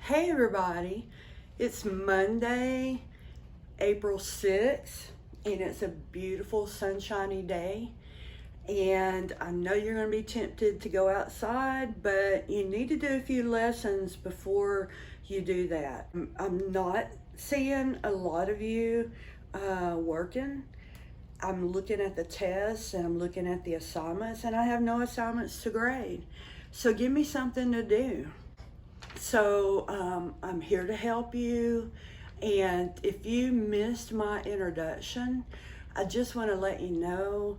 Hey everybody, it's Monday, April 6th, and it's a beautiful sunshiny day. And I know you're going to be tempted to go outside, but you need to do a few lessons before you do that. I'm not seeing a lot of you working. I'm looking at the tests and I'm looking at the assignments, and I have no assignments to grade. So give me something to do. So I'm here to help you, and if you missed my introduction, I just want to let you know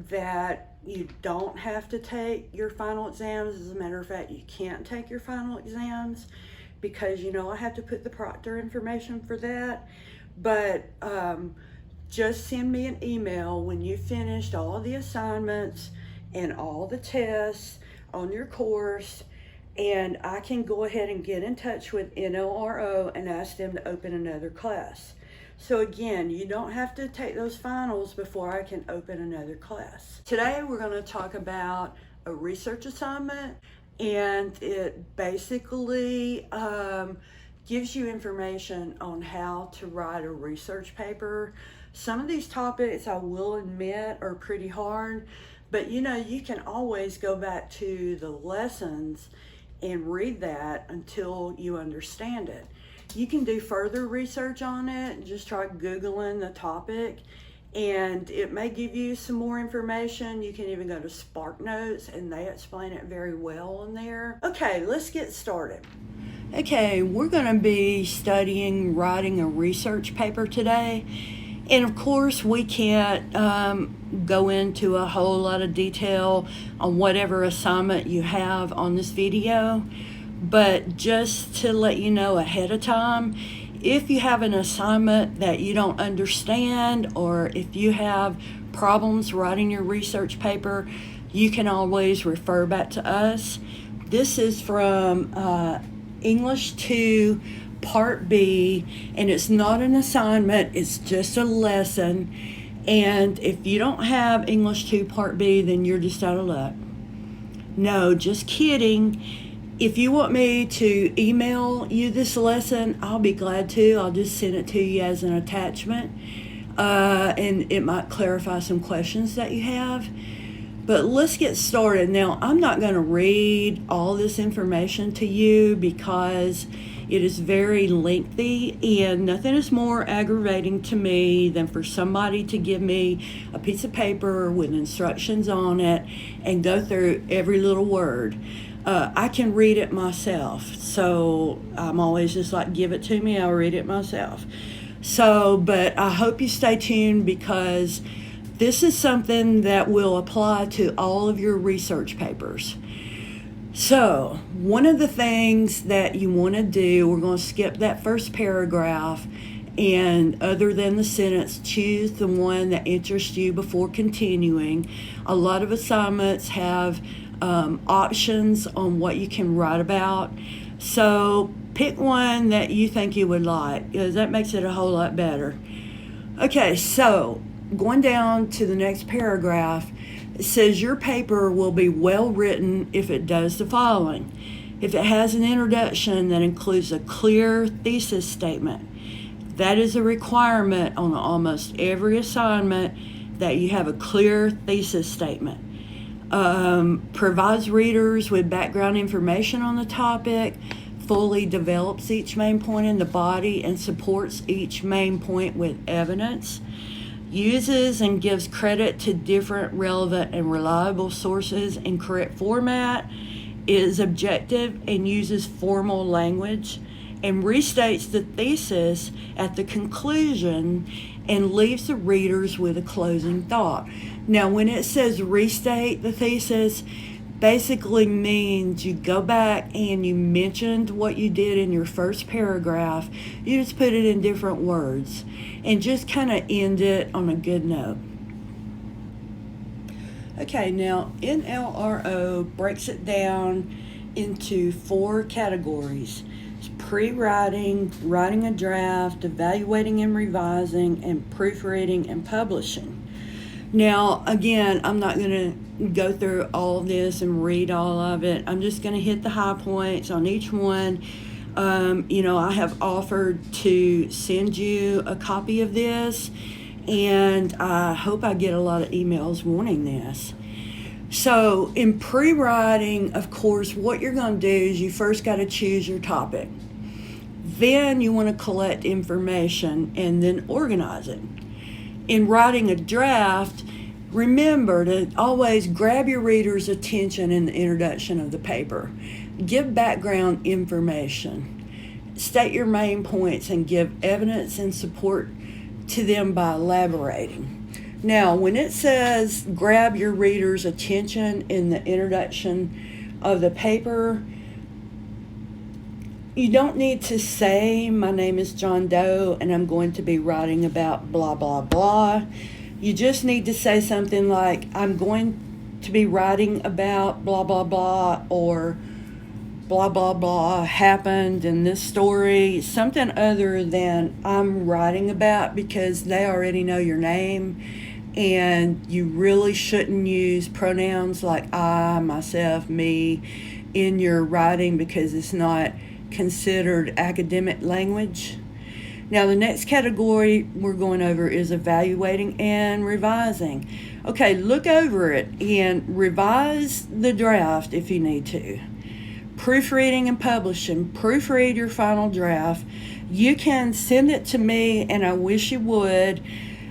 that you don't have to take your final exams. As a matter of fact, you can't take your final exams because I have to put the proctor information for that. But just send me an email when you finished all the assignments and all the tests on your course, and I can go ahead and get in touch with NLRO and ask them to open another class. So again, you don't have to take those finals before I can open another class. Today we're going to talk about a research assignment, and it basically gives you information on how to write a research paper. Some of these topics, I will admit, are pretty hard, but you can always go back to the lessons and read that until you understand it. You can do further research on it. Just try Googling the topic, and it may give you some more information. You can even go to Spark Notes, and they explain it very well in there. Okay, let's get started. Okay, we're going to be studying writing a research paper today. And of course, we can't go into a whole lot of detail on whatever assignment you have on this video. But just to let you know ahead of time, if you have an assignment that you don't understand, or if you have problems writing your research paper, you can always refer back to us. This is from English 2 Part B, and it's not an assignment, it's just a lesson. And if you don't have English 2 Part B, then you're just out of luck. No, just kidding. If you want me to email you this lesson, I'll be glad to. I'll just send it to you as an attachment, and it might clarify some questions that you have. But let's get started. Now, I'm not going to read all this information to you because it is very lengthy, and nothing is more aggravating to me than for somebody to give me a piece of paper with instructions on it and go through every little word. I can read it myself, so I'm always just like, give it to me, I'll read it myself. But I hope you stay tuned, because this is something that will apply to all of your research papers. So, one of the things that you want to do, we're going to skip that first paragraph, and other than the sentence, choose the one that interests you before continuing. A lot of assignments have options on what you can write about. So, pick one that you think you would like, because that makes it a whole lot better. Okay, so going down to the next paragraph, it says your paper will be well written if it does the following. If it has an introduction that includes a clear thesis statement. That is a requirement on almost every assignment, that you have a clear thesis statement. Provides readers with background information on the topic, fully develops each main point in the body, and supports each main point with evidence. Uses and gives credit to different relevant and reliable sources in correct format, is objective and uses formal language, and restates the thesis at the conclusion and leaves the readers with a closing thought. Now, when it says restate the thesis, basically means you go back and you mentioned what you did in your first paragraph. You just put it in different words and just kind of end it on a good note. Okay, now NLRO breaks it down into 4 categories. It's pre-writing, writing a draft, evaluating and revising, and proofreading and publishing. Now, again, I'm not going to go through all of this and read all of it. I'm just going to hit the high points on each one. I have offered to send you a copy of this, and I hope I get a lot of emails wanting this. So in pre-writing, of course, what you're going to do is you first got to choose your topic. Then you want to collect information and then organize it. In writing a draft, remember to always grab your reader's attention in the introduction of the paper. Give background information. State your main points and give evidence and support to them by elaborating. Now, when it says grab your reader's attention in the introduction of the paper, you don't need to say, my name is John Doe and I'm going to be writing about blah, blah, blah. You just need to say something like, I'm going to be writing about blah, blah, blah, or blah, blah, blah happened in this story. Something other than I'm writing about, because they already know your name. And you really shouldn't use pronouns like I, myself, me in your writing, because it's not considered academic language. Now, the next category we're going over is evaluating and revising. Okay, look over it and revise the draft if you need to. Proofreading and publishing. Proofread your final draft. You can send it to me, and I wish you would,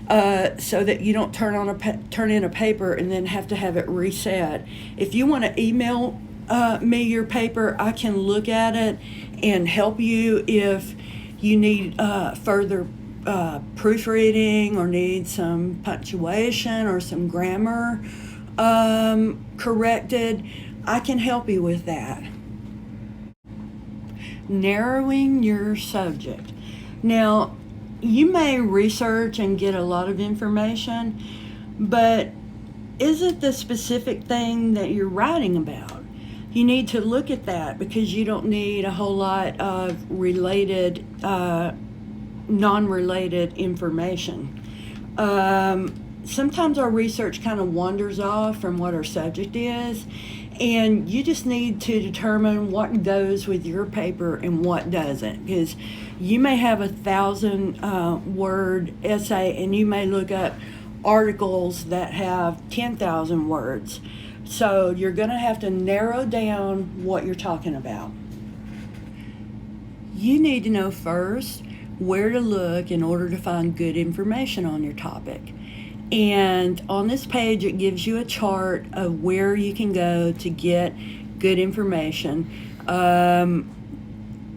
so that you don't turn in a paper and then have to have it reset. If you want to email me your paper, I can look at it and help you if you need further proofreading or need some punctuation or some grammar corrected. I can help you with that. Narrowing your subject. Now, you may research and get a lot of information, but is it the specific thing that you're writing about? You need to look at that, because you don't need a whole lot of related, non-related information. Sometimes our research kind of wanders off from what our subject is, and you just need to determine what goes with your paper and what doesn't, because you may have 1,000 word essay and you may look up articles that have 10,000 words. So you're going to have to narrow down what you're talking about. You need to know first where to look in order to find good information on your topic. And on this page, it gives you a chart of where you can go to get good information.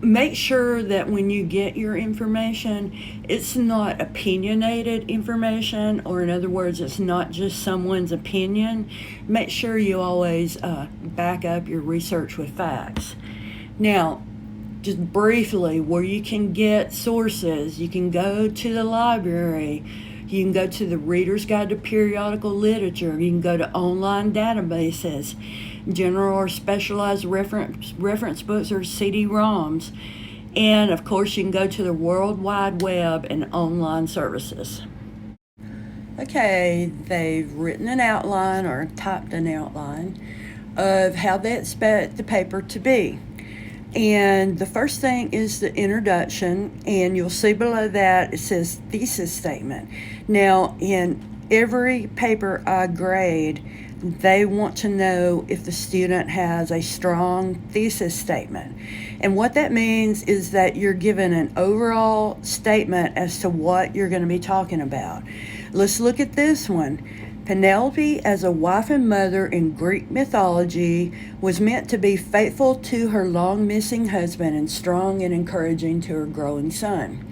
Make sure that when you get your information, it's not opinionated information, or in other words, it's not just someone's opinion. Make sure you always back up your research with facts. Now, just briefly, where you can get sources, you can go to the library. You can go to the Reader's Guide to Periodical Literature. You can go to online databases, general or specialized reference books or CD-ROMs. And, of course, you can go to the World Wide Web and online services. Okay, they've written an outline or typed an outline of how they expect the paper to be. And the first thing is the introduction, and you'll see below that it says thesis statement. Now, in every paper I grade, they want to know if the student has a strong thesis statement. And what that means is that you're given an overall statement as to what you're going to be talking about. Let's look at this one. Penelope, as a wife and mother in Greek mythology, was meant to be faithful to her long-missing husband and strong and encouraging to her growing son.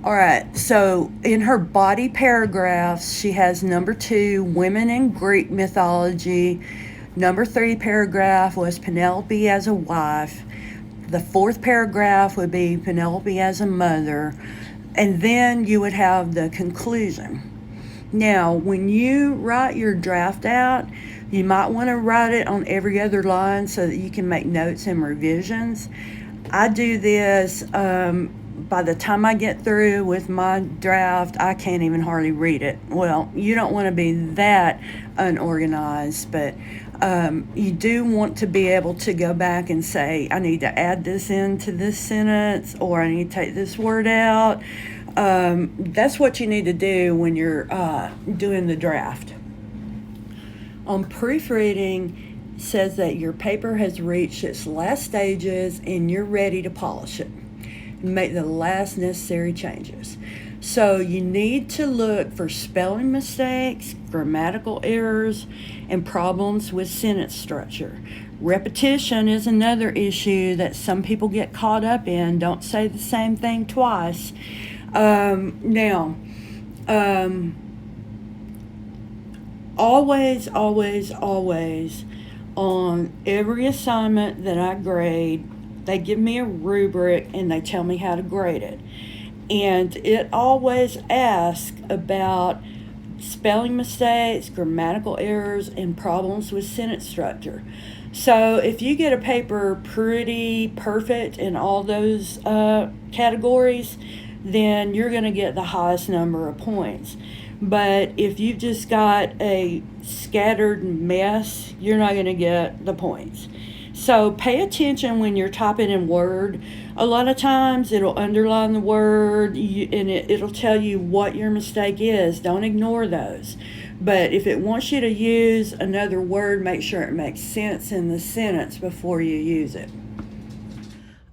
All right, so in her body paragraphs, she has number 2, women in Greek mythology. Number 3 paragraph was Penelope as a wife. The 4th paragraph would be Penelope as a mother. And then you would have the conclusion. Now, when you write your draft out, you might want to write it on every other line so that you can make notes and revisions. I do this, by the time I get through with my draft, I can't even hardly read it. Well, you don't want to be that unorganized, but You do want to be able to go back and say, I need to add this into this sentence, or I need to take this word out. That's what you need to do when you're doing the draft. On proofreading, says that your paper has reached its last stages and you're ready to polish it and make the last necessary changes. So you need to look for spelling mistakes, grammatical errors, and problems with sentence structure. Repetition is another issue that some people get caught up in. Don't say the same thing twice. Always on every assignment that I grade, they give me a rubric and they tell me how to grade it. And it always asks about spelling mistakes, grammatical errors, and problems with sentence structure. So if you get a paper pretty perfect in all those categories, then you're going to get the highest number of points. But if you've just got a scattered mess, you're not going to get the points. So pay attention when you're typing in Word. A lot of times it'll underline the word and it'll tell you what your mistake is. Don't ignore those. But if it wants you to use another word, make sure it makes sense in the sentence before you use it.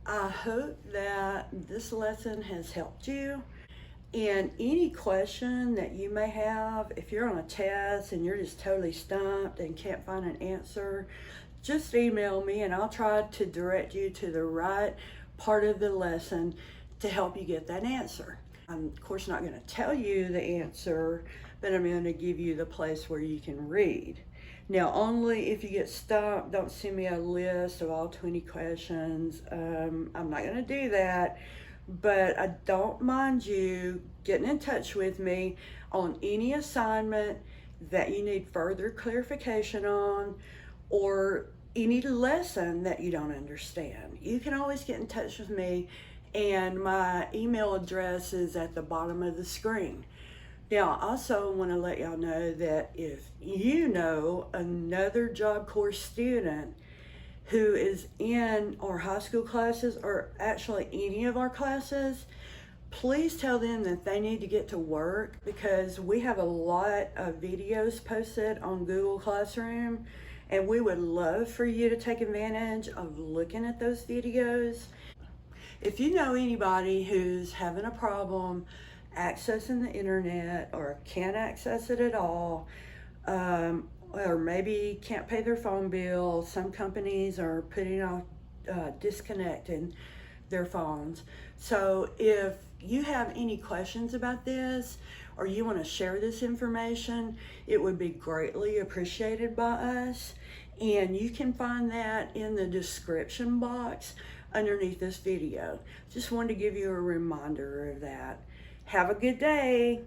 I hope that this lesson has helped you. And any question that you may have, if you're on a test and you're just totally stumped and can't find an answer, just email me and I'll try to direct you to the right part of the lesson to help you get that answer. I'm, of course, not going to tell you the answer, but I'm going to give you the place where you can read. Now, only if you get stumped, don't send me a list of all 20 questions. I'm not going to do that. But I don't mind you getting in touch with me on any assignment that you need further clarification on, or any lesson that you don't understand. You can always get in touch with me, and my email address is at the bottom of the screen. Now, I also want to let y'all know that if you know another Job Corps student who is in our high school classes, or actually any of our classes, please tell them that they need to get to work, because we have a lot of videos posted on Google Classroom, and we would love for you to take advantage of looking at those videos. If you know anybody who's having a problem accessing the internet or can't access it at all, or maybe can't pay their phone bill. Some companies are putting off disconnecting their phones. So if you have any questions about this, or you want to share this information, it would be greatly appreciated by us. And you can find that in the description box underneath this video. Just wanted to give you a reminder of that. Have a good day.